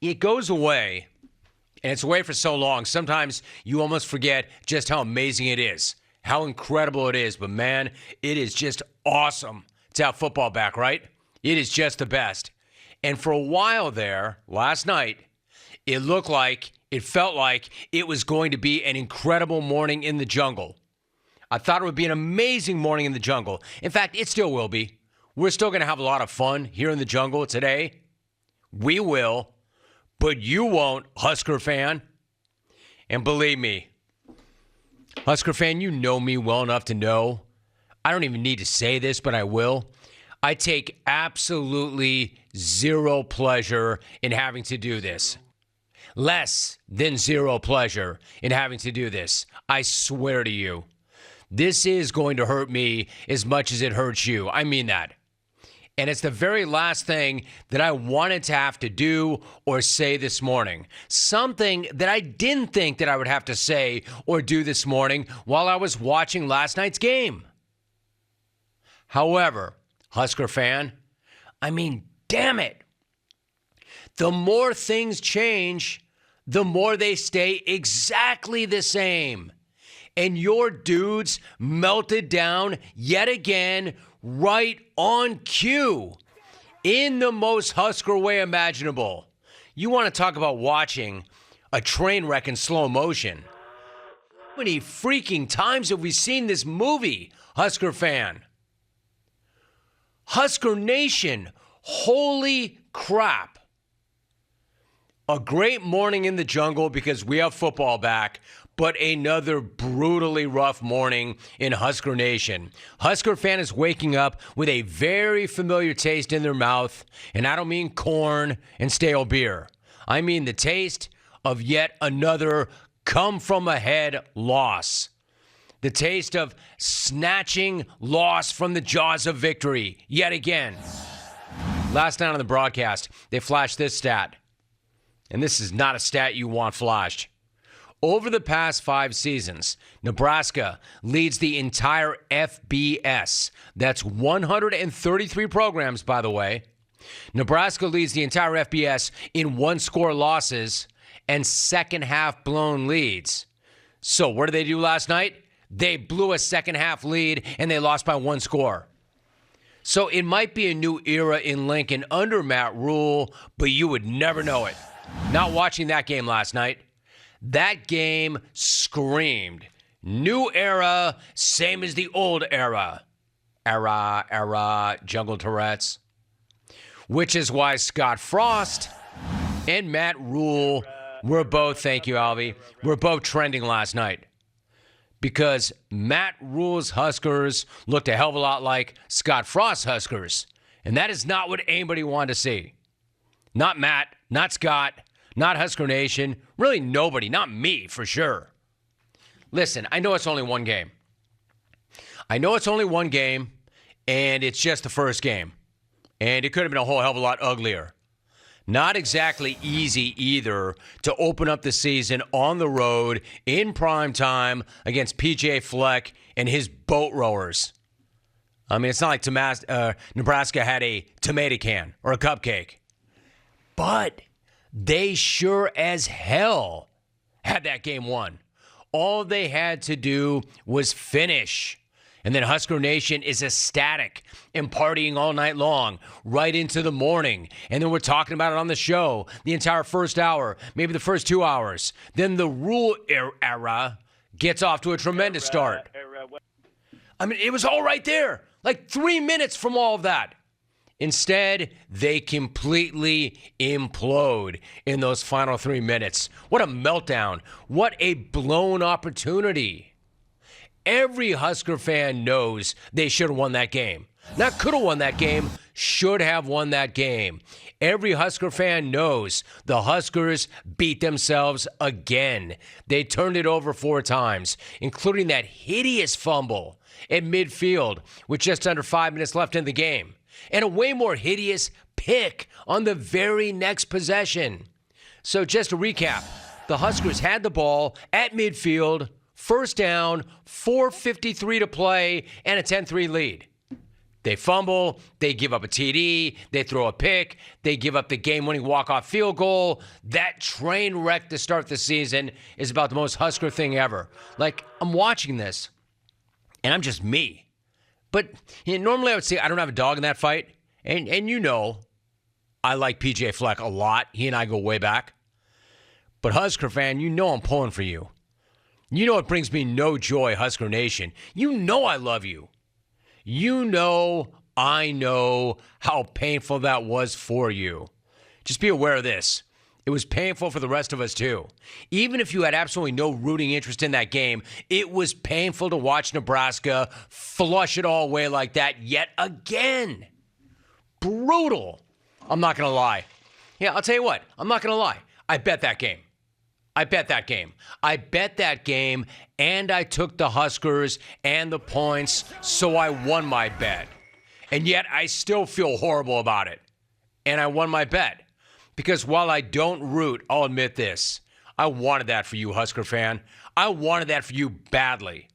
it goes away, and it's away for so long. Sometimes you almost forget just how amazing it is, how incredible it is. But, man, it is just awesome to have football back, right? It is just the best. And for a while there, last night, it felt like it was going to be an incredible morning in the jungle. I thought it would be an amazing morning in the jungle. In fact, it still will be. We're still going to have a lot of fun here in the jungle today. We will, but you won't, Husker fan. And believe me, Husker fan, you know me well enough to know, I don't even need to say this, but I will. I take absolutely zero pleasure in having to do this. Less than zero pleasure in having to do this. I swear to you. This is going to hurt me as much as it hurts you. I mean that. And it's the very last thing that I wanted to have to do or say this morning. Something that I didn't think that I would have to say or do this morning while I was watching last night's game. However, Husker fan, I mean, damn it. The more things change, the more they stay exactly the same. And your dudes melted down yet again, right on cue, in the most Husker way imaginable. You want to talk about watching a train wreck in slow motion. How many freaking times have we seen this movie, Husker fan? Husker Nation, holy crap. A great morning in the jungle because we have football back, but another brutally rough morning in Husker Nation. Husker fan is waking up with a very familiar taste in their mouth, and I don't mean corn and stale beer. I mean the taste of yet another come-from-ahead loss. The taste of snatching loss from the jaws of victory yet again. Last night on the broadcast, they flashed this stat. And this is not a stat you want flashed. Over the past 5 seasons, Nebraska leads the entire FBS. That's 133 programs, by the way. Nebraska leads the entire FBS in one-score losses and second-half blown leads. So what did they do last night? They blew a second-half lead, and they lost by 1 score. So it might be a new era in Lincoln under Matt Rule, but you would never know it. Not watching that game last night. That game screamed. New era, same as the old era. Era, Jungle Tourette's. Which is why Scott Frost and Matt Rule were both, thank you, Alvy, were both trending last night. Because Matt Rule's Huskers looked a hell of a lot like Scott Frost's Huskers. And that is not what anybody wanted to see. Not Matt, not Scott, not Husker Nation, really nobody, not me for sure. Listen, I know it's only one game. And it's just the first game. And it could have been a whole hell of a lot uglier. Not exactly easy either to open up the season on the road in prime time against PJ Fleck and his boat rowers. I mean, it's not like Nebraska had a tomato can or a cupcake. But they sure as hell had that game won. All they had to do was finish. And then Husker Nation is ecstatic and partying all night long, right into the morning. And then we're talking about it on the show the entire first hour, maybe the first 2 hours. Then the Rule era gets off to a tremendous start. I mean, it was all right there, like 3 minutes from all of that. Instead, they completely implode in those final 3 minutes. What a meltdown. What a blown opportunity. Every Husker fan knows they should have won that game. Not could have won that game, should have won that game. Every Husker fan knows the Huskers beat themselves again. They turned it over 4 times, including that hideous fumble at midfield with just under 5 minutes left in the game. And a way more hideous pick on the very next possession. So just to recap, the Huskers had the ball at midfield, first down, 4:53 to play, and a 10-3 lead. They fumble, they give up a TD, they throw a pick, they give up the game-winning walk-off field goal. That train wreck to start the season is about the most Husker thing ever. Like, I'm watching this, and I'm just me. But normally I would say I don't have a dog in that fight. And you know, I like PJ Fleck a lot. He and I go way back. But Husker fan, you know I'm pulling for you. You know it brings me no joy, Husker Nation. You know I love you. You know I know how painful that was for you. Just be aware of this. It was painful for the rest of us too. Even if you had absolutely no rooting interest in that game, it was painful to watch Nebraska flush it all away like that yet again. Brutal. I'm not going to lie. Yeah, I'll tell you what. I'm not going to lie. I bet that game. I bet that game, and I took the Huskers and the points, so I won my bet. And yet I still feel horrible about it. And I won my bet. Because while I don't root, I'll admit this, I wanted that for you, Husker fan. I wanted that for you badly.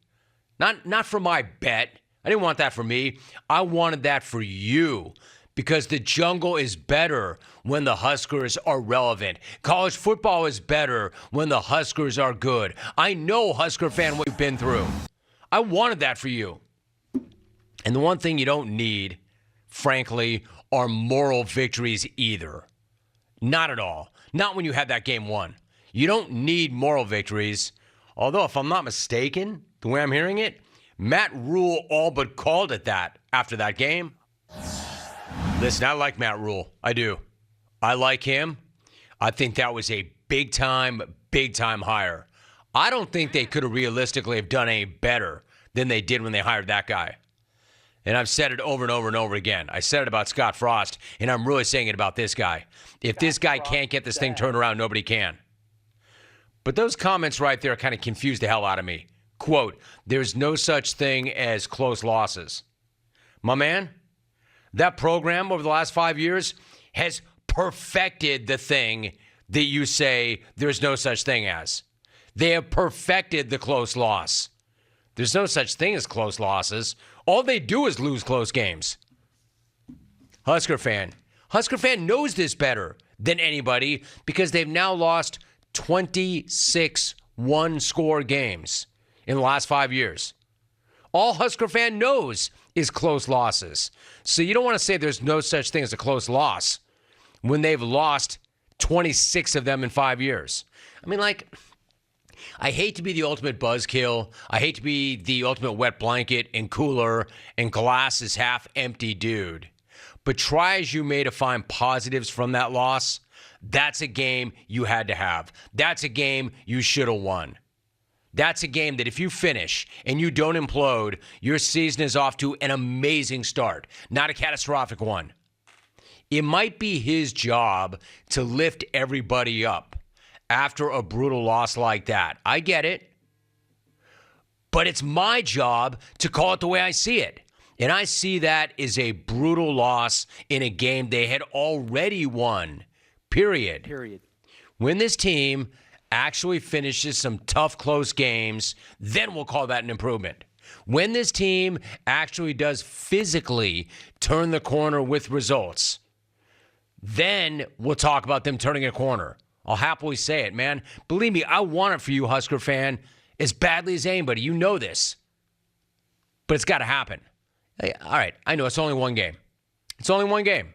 Not for my bet. I didn't want that for me. I wanted that for you. Because the jungle is better when the Huskers are relevant. College football is better when the Huskers are good. I know, Husker fan, what you've been through. I wanted that for you. And the one thing you don't need, frankly, are moral victories either. Not at all. Not when you had that game won. You don't need moral victories. Although, if I'm not mistaken, the way I'm hearing it, Matt Rule all but called it that after that game. Listen, I like Matt Rule. I do. I like him. I think that was a big-time hire. I don't think they could have realistically have done any better than they did when they hired that guy. And I've said it over and over and over again. I said it about Scott Frost, and I'm really saying it about this guy. If this guy can't get this thing turned around, nobody can. But those comments right there kind of confused the hell out of me. Quote, there's no such thing as close losses. My man, that program over the last 5 years has perfected the thing that you say there's no such thing as. They have perfected the close loss. There's no such thing as close losses. All they do is lose close games. Husker fan knows this better than anybody because they've now lost 26 one-score games in the last 5 years. All Husker fan knows is close losses. So you don't want to say there's no such thing as a close loss when they've lost 26 of them in 5 years. I mean, like, I hate to be the ultimate buzzkill. I hate to be the ultimate wet blanket and cooler and glasses half empty dude. But try as you may to find positives from that loss, that's a game you had to have. That's a game you should have won. That's a game that if you finish and you don't implode, your season is off to an amazing start, not a catastrophic one. It might be his job to lift everybody up after a brutal loss like that. I get it. But it's my job to call it the way I see it. And I see that as a brutal loss in a game they had already won. Period. When this team actually finishes some tough, close games, then we'll call that an improvement. When this team actually does physically turn the corner with results, then we'll talk about them turning a corner. I'll happily say it, man. Believe me, I want it for you, Husker fan, as badly as anybody. You know this. But it's got to happen. Hey, all right, I know it's only one game. It's only one game.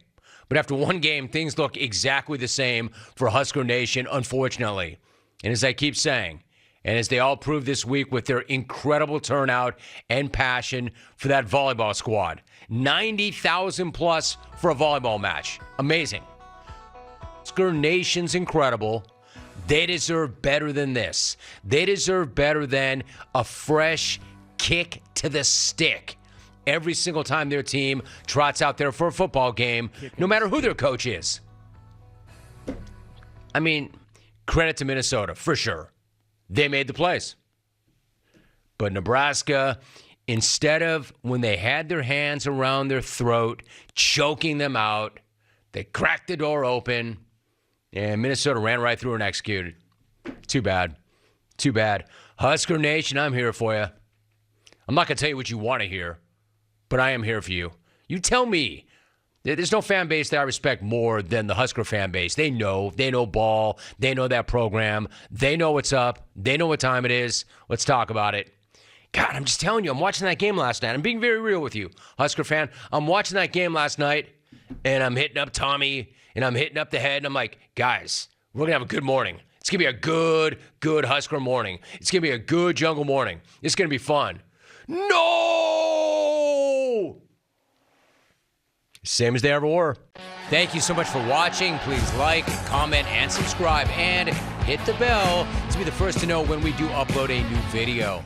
But after one game, things look exactly the same for Husker Nation, unfortunately. And as I keep saying, and as they all prove this week with their incredible turnout and passion for that volleyball squad, 90,000 plus for a volleyball match. Amazing. Husker Nation's incredible. They deserve better than this. They deserve better than a fresh kick to the stick every single time their team trots out there for a football game, no matter who their coach is. I mean, credit to Minnesota, for sure. They made the plays. But Nebraska, instead of when they had their hands around their throat, choking them out, they cracked the door open, and Minnesota ran right through and executed. Too bad. Too bad. Husker Nation, I'm here for you. I'm not going to tell you what you want to hear, but I am here for you. You tell me. There's no fan base that I respect more than the Husker fan base. They know ball. They know that program. They know what's up. They know what time it is. Let's talk about it. God, I'm just telling you, I'm watching that game last night. I'm being very real with you, Husker fan. I'm watching that game last night, and I'm hitting up Tommy, and I'm hitting up the head, and I'm like, guys, we're going to have a good morning. It's going to be a good Husker morning. It's going to be a good Jungle morning. It's going to be fun. No! Same as they ever were. Thank you so much for watching. Please like, comment, and subscribe, and hit the bell to be the first to know when we do upload a new video.